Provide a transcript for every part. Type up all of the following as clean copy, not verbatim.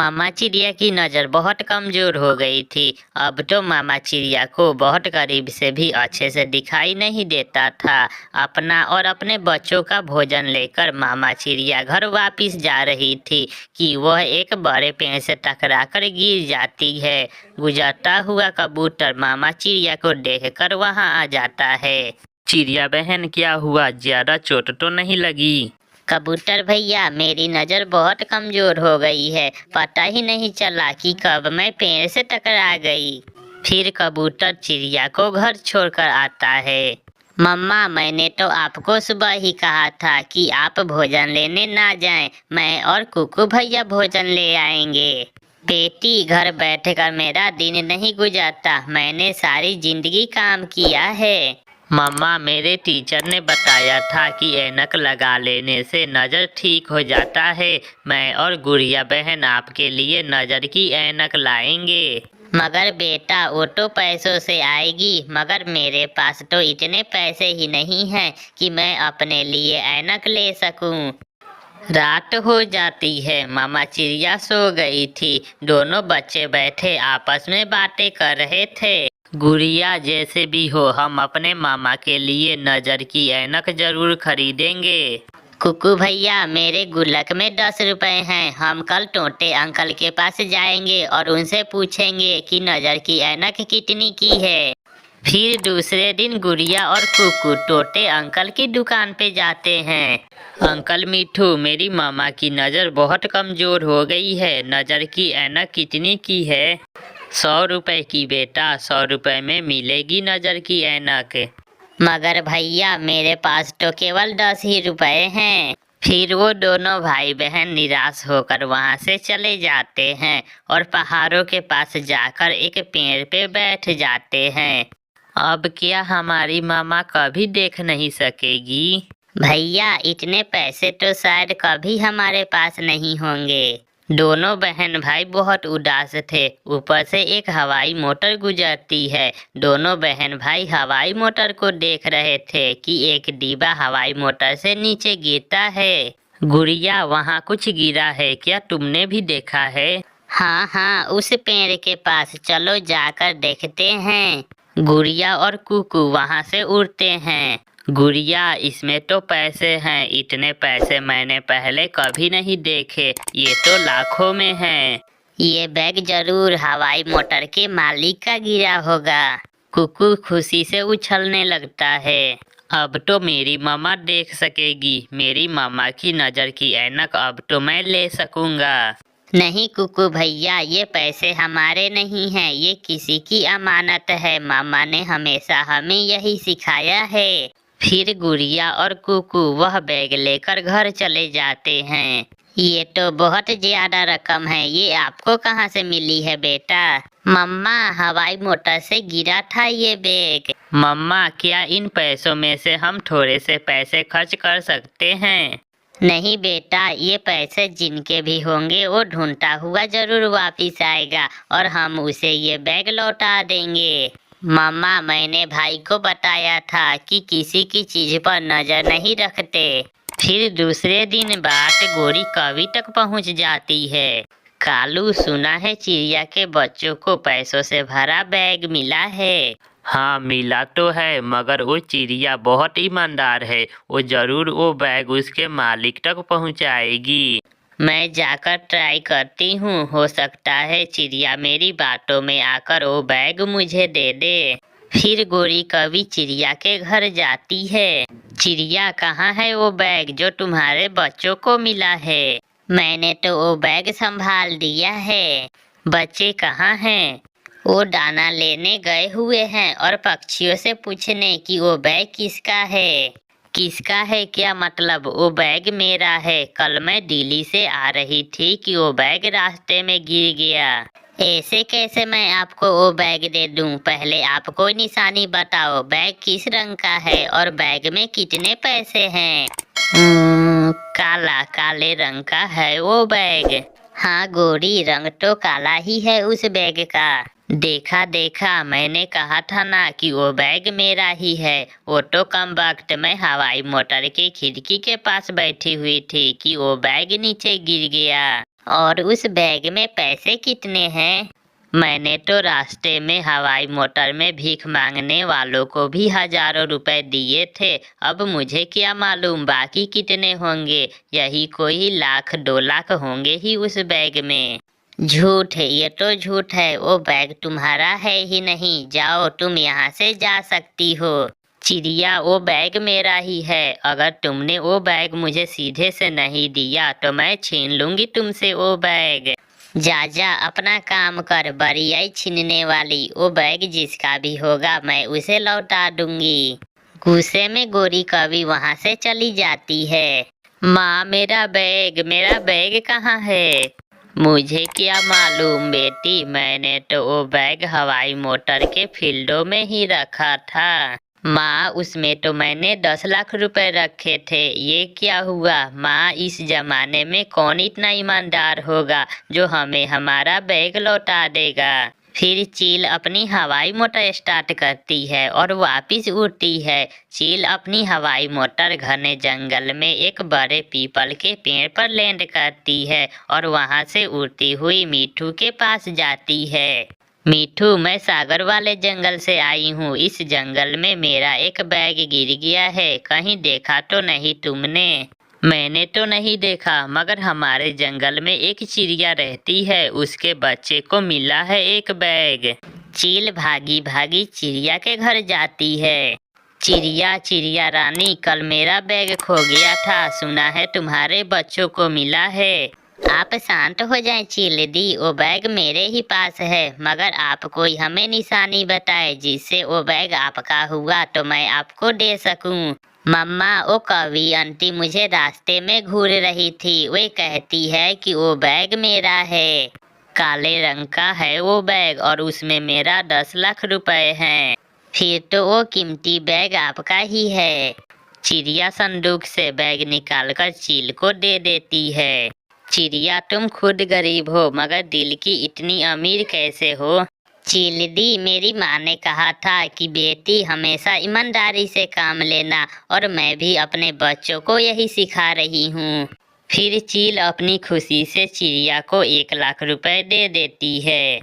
मामा चिड़िया की नज़र बहुत कमजोर हो गई थी। अब तो मामा चिड़िया को बहुत करीब से भी अच्छे से दिखाई नहीं देता था। अपना और अपने बच्चों का भोजन लेकर मामा चिड़िया घर वापस जा रही थी कि वह एक बड़े पेड़ से टकराकर गिर जाती है। गुजरता हुआ कबूतर मामा चिड़िया को देखकर वहां आ जाता है। चिड़िया बहन, क्या हुआ? ज्यादा चोट तो नहीं लगी? कबूतर भैया, मेरी नज़र बहुत कमजोर हो गई है। पता ही नहीं चला कि कब मैं पेड़ से टकरा गई। फिर कबूतर चिड़िया को घर छोड़कर आता है। मम्मा, मैंने तो आपको सुबह ही कहा था कि आप भोजन लेने ना जाएं। मैं और कुकू भैया भोजन ले आएंगे। बेटी, घर बैठकर मेरा दिन नहीं गुजरता। मैंने सारी जिंदगी काम किया है। मम्मा, मेरे टीचर ने बताया था कि ऐनक लगा लेने से नज़र ठीक हो जाता है। मैं और गुड़िया बहन आपके लिए नज़र की ऐनक लाएंगे। मगर बेटा, वो तो पैसों से आएगी, मगर मेरे पास तो इतने पैसे ही नहीं हैं कि मैं अपने लिए ऐनक ले सकूं। रात हो जाती है। मामा चिड़िया सो गई थी। दोनों बच्चे बैठे आपस में बातें कर रहे थे। गुड़िया, जैसे भी हो हम अपने मामा के लिए नज़र की ऐनक जरूर खरीदेंगे। कुकू भैया, मेरे गुल्लक में 10 रुपए हैं। हम कल टोटे अंकल के पास जाएंगे और उनसे पूछेंगे कि नज़र की ऐनक कितनी की है। फिर दूसरे दिन गुड़िया और कुकू टोटे अंकल की दुकान पे जाते हैं। अंकल मिठू, मेरी मामा की नज़र बहुत कमजोर हो गई है। नज़र की ऐनक कितनी की है? 100 रुपए की बेटा। 100 रुपए में मिलेगी नज़र की ऐनक। मगर भैया, मेरे पास तो केवल 10 ही रुपए हैं। फिर वो दोनों भाई बहन निराश होकर वहां से चले जाते हैं और पहाड़ों के पास जाकर एक पेड़ पे बैठ जाते हैं। अब क्या हमारी मामा कभी देख नहीं सकेगी? भैया, इतने पैसे तो शायद कभी हमारे पास नहीं होंगे। दोनों बहन भाई बहुत उदास थे। ऊपर से एक हवाई मोटर गुजरती है। दोनों बहन भाई हवाई मोटर को देख रहे थे कि एक डिब्बा हवाई मोटर से नीचे गिरता है। गुड़िया, वहाँ कुछ गिरा है, क्या तुमने भी देखा है? हाँ हाँ, उस पेड़ के पास चलो जाकर देखते हैं। गुड़िया और कुकू वहाँ से उड़ते हैं। गुड़िया, इसमें तो पैसे हैं। इतने पैसे मैंने पहले कभी नहीं देखे। ये तो लाखों में हैं। ये बैग जरूर हवाई मोटर के मालिक का गिरा होगा। कुकू खुशी से उछलने लगता है। अब तो मेरी मामा देख सकेगी। मेरी मामा की नज़र की ऐनक अब तो मैं ले सकूंगा। नहीं कुकू भैया, ये पैसे हमारे नहीं हैं। ये किसी की अमानत है। मामा ने हमेशा हमें यही सिखाया है। फिर गुड़िया और कुकू वह बैग लेकर घर चले जाते हैं। ये तो बहुत ज्यादा रकम है। ये आपको कहाँ से मिली है बेटा? मम्मा, हवाई मोटर से गिरा था ये बैग। मम्मा, क्या इन पैसों में से हम थोड़े से पैसे खर्च कर सकते हैं? नहीं बेटा, ये पैसे जिनके भी होंगे वो ढूंढता हुआ जरूर वापिस आएगा और हम उसे ये बैग लौटा देंगे। मम्मा, मैंने भाई को बताया था कि किसी की चीज पर नजर नहीं रखते। फिर दूसरे दिन बात गोरी कवि तक पहुंच जाती है। कालू, सुना है चिड़िया के बच्चों को पैसों से भरा बैग मिला है। हाँ, मिला तो है, मगर वो चिड़िया बहुत ईमानदार है। वो जरूर वो बैग उसके मालिक तक पहुंचाएगी। मैं जाकर ट्राई करती हूँ। हो सकता है चिड़िया मेरी बातों में आकर वो बैग मुझे दे दे। फिर गोरी कवि चिड़िया के घर जाती है। चिड़िया, कहाँ है वो बैग जो तुम्हारे बच्चों को मिला है? मैंने तो वो बैग संभाल दिया है। बच्चे कहाँ हैं? वो दाना लेने गए हुए हैं और पक्षियों से पूछने कि वो बैग किसका है। किसका है क्या मतलब? वो बैग मेरा है। कल मैं दिल्ली से आ रही थी कि वो बैग रास्ते में गिर गया। ऐसे कैसे मैं आपको वो बैग दे दूं? पहले आप कोई निशानी बताओ। बैग किस रंग का है और बैग में कितने पैसे हैं? काला, काले रंग का है वो बैग। हाँ गोरी, रंग तो काला ही है उस बैग का। देखा देखा, मैंने कहा था ना कि वो बैग मेरा ही है। वो तो कम वक्त में हवाई मोटर की खिड़की के पास बैठी हुई थी कि वो बैग नीचे गिर गया और उस बैग में पैसे कितने हैं? मैंने तो रास्ते में हवाई मोटर में भीख मांगने वालों को भी हजारों रुपए दिए थे। अब मुझे क्या मालूम बाकी कितने होंगे। यही कोई 1,00,000 2 लाख होंगे ही उस बैग में। झूठ है, ये तो झूठ है। वो बैग तुम्हारा है ही नहीं। जाओ, तुम यहाँ से जा सकती हो। चिड़िया, वो बैग मेरा ही है। अगर तुमने वो बैग मुझे सीधे से नहीं दिया तो मैं छीन लूंगी तुमसे वो बैग। जा जा, अपना काम कर, बरियाई छीनने वाली। वो बैग जिसका भी होगा मैं उसे लौटा दूंगी। गुस्से में गोरी कवि वहां से चली जाती है। माँ, मेरा बैग कहाँ है? मुझे क्या मालूम बेटी, मैंने तो वो बैग हवाई मोटर के फील्डों में ही रखा था। माँ, उसमें तो मैंने 10 लाख रुपए रखे थे। ये क्या हुआ? माँ, इस जमाने में कौन इतना ईमानदार होगा जो हमें हमारा बैग लौटा देगा? फिर चील अपनी हवाई मोटर स्टार्ट करती है और वापस उड़ती है। चील अपनी हवाई मोटर घने जंगल में एक बड़े पीपल के पेड़ पर लैंड करती है और वहां से उड़ती हुई मीठू के पास जाती है। मीठू, मैं सागर वाले जंगल से आई हूँ। इस जंगल में मेरा एक बैग गिर गया है। कहीं देखा तो नहीं तुमने? मैंने तो नहीं देखा, मगर हमारे जंगल में एक चिड़िया रहती है, उसके बच्चे को मिला है एक बैग। चील भागी भागी चिड़िया के घर जाती है। चिड़िया, चिड़िया रानी, कल मेरा बैग खो गया था, सुना है तुम्हारे बच्चों को मिला है। आप शांत हो जाएं चील दी, वो बैग मेरे ही पास है, मगर आप कोई हमें निशानी बताए जिससे वो बैग आपका हुआ तो मैं आपको दे सकूं। मम्मा, वो कवि आंटी मुझे रास्ते में घूर रही थी। वे कहती है कि वो बैग मेरा है। काले रंग का है वो बैग और उसमें मेरा 10 लाख रुपए हैं। फिर तो वो कीमती बैग आपका ही है। चिड़िया संदूक से बैग निकालकर चील को दे देती है। चिड़िया, तुम खुद गरीब हो मगर दिल की इतनी अमीर कैसे हो? चील दी, मेरी माँ ने कहा था कि बेटी हमेशा ईमानदारी से काम लेना और मैं भी अपने बच्चों को यही सिखा रही हूँ। फिर चील अपनी खुशी से चिड़िया को 1 लाख रुपए दे देती है।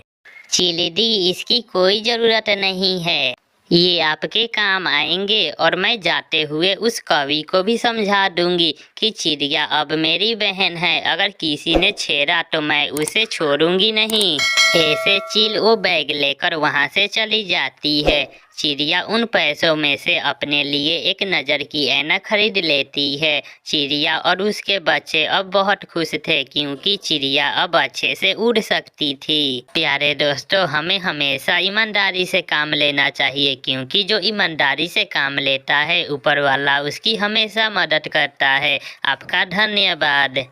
चील दी, इसकी कोई जरूरत नहीं है, ये आपके काम आएंगे और मैं जाते हुए उस कवि को भी समझा दूंगी कि चिड़िया अब मेरी बहन है। अगर किसी ने छेड़ा तो मैं उसे छोड़ूंगी नहीं। ऐसे चील वो बैग लेकर वहां से चली जाती है। चिड़िया उन पैसों में से अपने लिए एक नज़र की ऐनक खरीद लेती है। चिड़िया और उसके बच्चे अब बहुत खुश थे क्योंकि चिड़िया अब अच्छे से उड़ सकती थी। प्यारे दोस्तों, हमें हमेशा ईमानदारी से काम लेना चाहिए क्योंकि जो ईमानदारी से काम लेता है ऊपर वाला उसकी हमेशा मदद करता है। आपका धन्यवाद।